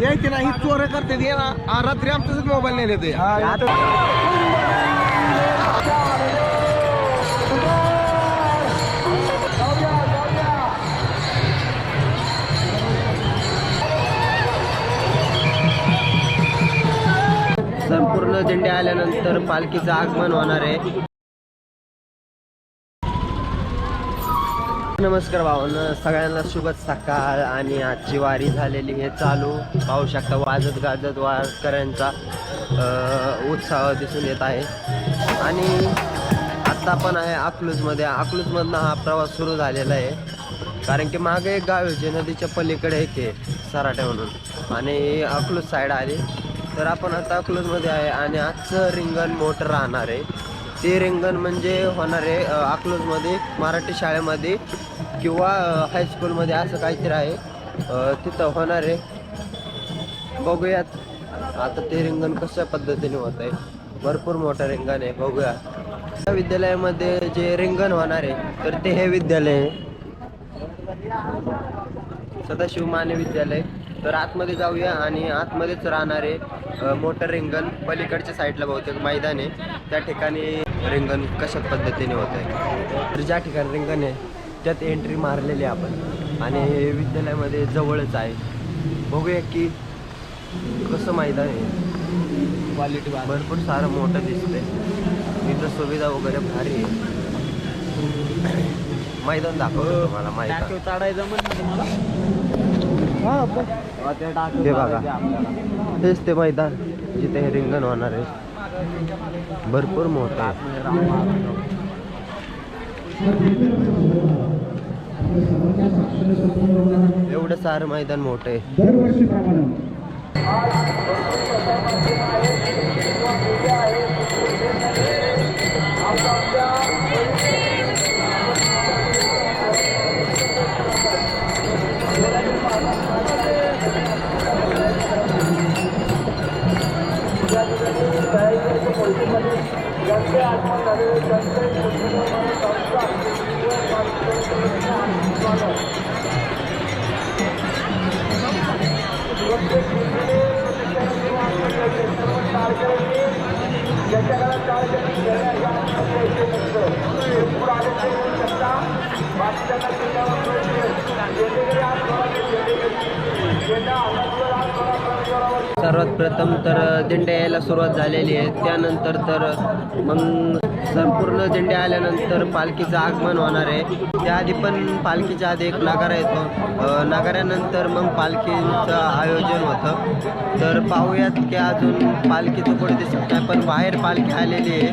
यायचे नाही चोर करते ते ना रात्री आमचाच मोबाईल नेले ते संपूर्ण दिंडी आल्यानंतर पालखीचं आगमन होणार आहे. नमस्कार भावांनो, सगळ्यांना शुभ सकाळ. आणि आजची वारी झालेली हे चालू पाहू शकता. वाजत गाजत वारकऱ्यांचा उत्साह दिसून येत आहे. आणि आत्ता पण आहे अकलूजमध्ये. अकलूजमधनं हा प्रवास सुरू झालेला आहे. कारण की मागे एक गाव आहे जे नदीच्या पलीकडे एक आहे सराटे म्हणून, आणि अकलूज साईड आली. तर आपण आता अकलूजमध्ये आहे आणि आजचं रिंगण मोठं राहणार आहे. ते रिंगण म्हणजे होणार आहे अकलूजमध्ये मराठी शाळेमध्ये किंवा हायस्कूलमध्ये असं काहीतरी आहे, तिथं होणार आहे. बघूयात आता ते रिंगण कशा पद्धतीने होत आहे. भरपूर मोठं रिंगण आहे, बघूया. या विद्यालयामध्ये जे रिंगण होणार आहे तर ते हे विद्यालय आहे, सदाशिव माने विद्यालय. तर आतमध्ये जाऊया आणि आतमध्येच राहणारे मोठं रिंगण पलीकडच्या साईडला बहुतेक मैदान आहे, त्या ठिकाणी रिंगण कशा पद्धतीने होत आहे. तर ज्या ठिकाणी रिंगण आहे त्यात एंट्री मारलेली आहे आपण आणि विद्यालयामध्ये जवळच आहे. बघूया की कसं मैदान आहे. क्वालिटी भरपूर सारं मोठं दिसतंय. इथं सुविधा वगैरे भारी आहे. मैदान दाखवतो तुम्हाला. मैदान चढायचं म्हणलं हे बघा, हेच ते मैदान जिथे हे रिंगण होणार आहे. भरपूर मोठं आहे. एवढं सारं मैदान मोठं आहे. सर्वात प्रथम तर दिंड्या यायला सुरुवात झालेली आहे. त्यानंतर तर मग संपूर्ण दिंड्या आल्यानंतर पालखीचं आगमन होणार आहे. त्याआधी पण पालखीच्या आधी एक नगारा येतो, नगाऱ्यानंतर मग पालखीचं आयोजन होतं. तर पाहूयात की अजून पालखीचं पुढे दिसत नाही, पण बाहेर पालखी आलेली आहे.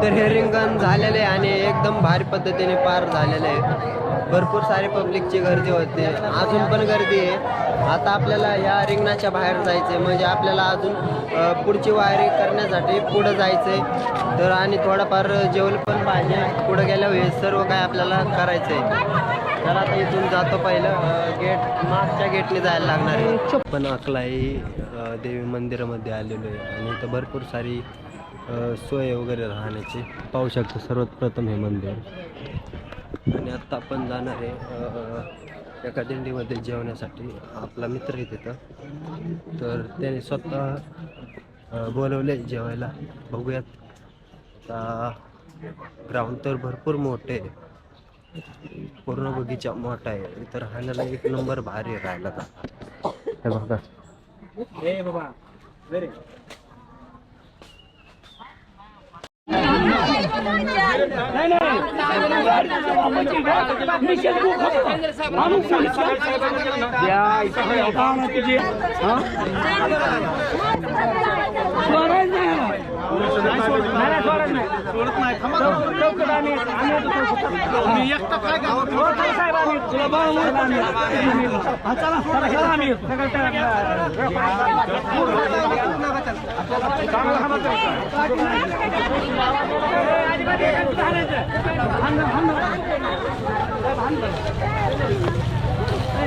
तर हे रिंगण झालेले आहे आणि एकदम भारी पद्धतीने पार झालेले आहे. भरपूर सारे पब्लिकची गर्दी होते, अजून पण गर्दी आहे. आता आपल्याला या रिंगणाच्या बाहेर जायचं आहे, म्हणजे आपल्याला अजून पुढची वायरी करण्यासाठी पुढं जायचं आहे. तर आणि थोडंफार जेवण पण पाहिजे, पुढं गेल्यावर हे सर्व काय आपल्याला करायचं आहे. तर आता इथून जातो, पहिलं गेट मागच्या गेटने जायला लागणार आहे. पण अकलाई देवी मंदिरामध्ये आलेलो आहे आणि इथं भरपूर सारी सोय वगैरे राहण्याची पाहू शकतो. सर्वात प्रथम हे मंदिर आणि आत्ता आपण जाणार आहे एका दिंडीमध्ये जेवण्यासाठी. आपला मित्र आहे तिथं, तर त्याने स्वतः बोलवले जेवायला. बघूयात. आता ग्राउंड तर भरपूर मोठे आहे, पूर्ण बगीचा मोठा आहे. इथं राहायला एक नंबर भारी राहायला. हे बघा, हे बाबा वेरी नाही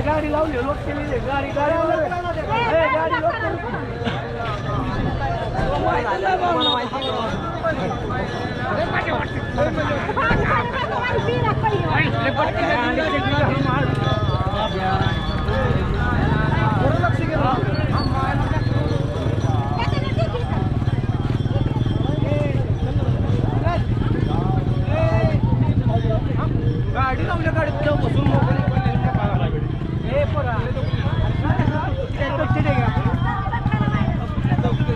गाडी लावली लोक केली गाडी गाडी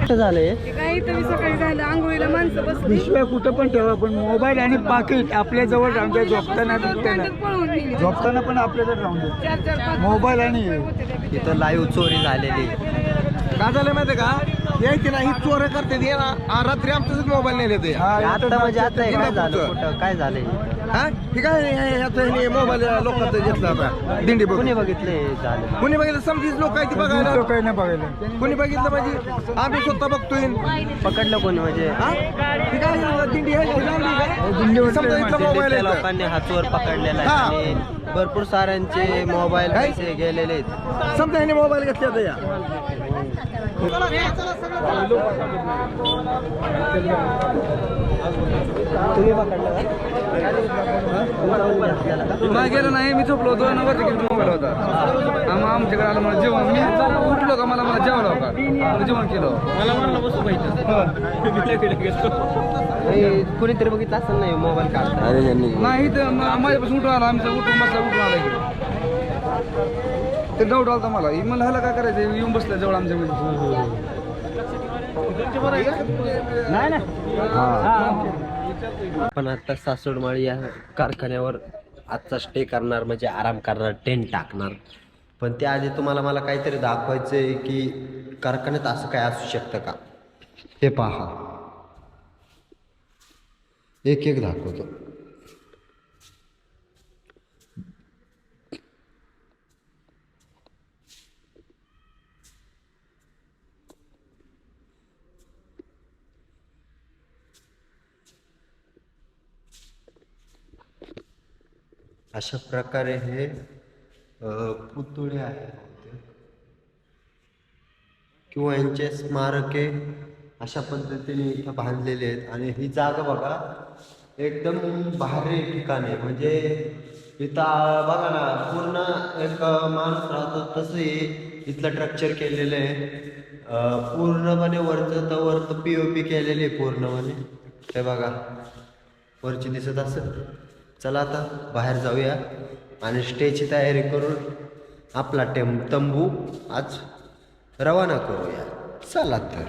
झालंय काही तरी सकाळी झालं आंघोळीला माणसं बसली पिशव्या कुठं पण ठेवा पण मोबाईल आणि पाकिट आपल्या जवळ राहून द्या. झोपताना पळून गेली झोपताना पण आपल्याकडे राहून द्या. 4-4-5 मोबाईल आणि इथं लाईव्ह चोरी झालेली. काय झालं माहितीये का यायची ना ही चोर करते ते ना रात्री आमचाच मोबाईल नेले ते आता म्हणजे आता हे काय झालं कुठं काय झालंय हा ठीक आहे मोबाईल लोकांचा घेतला आता दिंडी बघून कोणी बघितले झालं कोणी बघितलं समजीच लोक आहे ती बघायला काही नाही बघायला. कोणी बघितलं म्हणजे आम्ही स्वतः बघतोय पकडलं कोणी म्हणजे हा ठीक आहे दिंडी आहे समजा इथला मोबाईल त्या आहे लोकांनी हा चोर पकडलेला आहे हा. आणि भरपूर साऱ्यांचे मोबाईल काय? पैसे गेलेले आहेत. समजा ह्याने मोबाईल घेतला तर या तुम्ही पकडलं का? गेलं नाही मी झोपलो 2 नंबर मोबाईल होता आमच्याकडे आलं मला जेवण मी उठलो का मला जेवण होता जेवण केलं मला म्हणलं बसू हे कोणीतरी बघितलं असेल नाही मोबाईल काढता नाही तर माझ्यापासून उठून आला आमचं उठून बसला उठून आला इकडे ते डाऊट आलता मला मला ह्याला काय करायचं येऊन बसलं जवळ आमच्या नाही ना पण आता सासवडमाळी या कारखान्यावर आजचा स्टे करणार म्हणजे आराम करणार टेंट टाकणार. पण त्याआधी तुम्हाला मला काहीतरी दाखवायचं आहे की कारखान्यात असं काय असू शकतं का हे पहा एक एक दाखवतो. अशा प्रकारे हे पुतळे आहेत किंवा यांचे स्मारके अशा पद्धतीने इथं बांधलेले आहेत. आणि ही जागा बघा एकदम भारी ठिकाण आहे. म्हणजे इथं बघा ना पूर्ण एक माणूस राहतो तसंही इथलं स्ट्रक्चर केलेलं आहे. पूर्णपणे वरचं तर वरतं POP केलेले आहे पूर्णपणे. ते बघा वरची दिसत असेल. चला आता बाहेर जाऊया आणि स्टेची तयारी करून आपला तंबू आज रवाना करूया. चला तर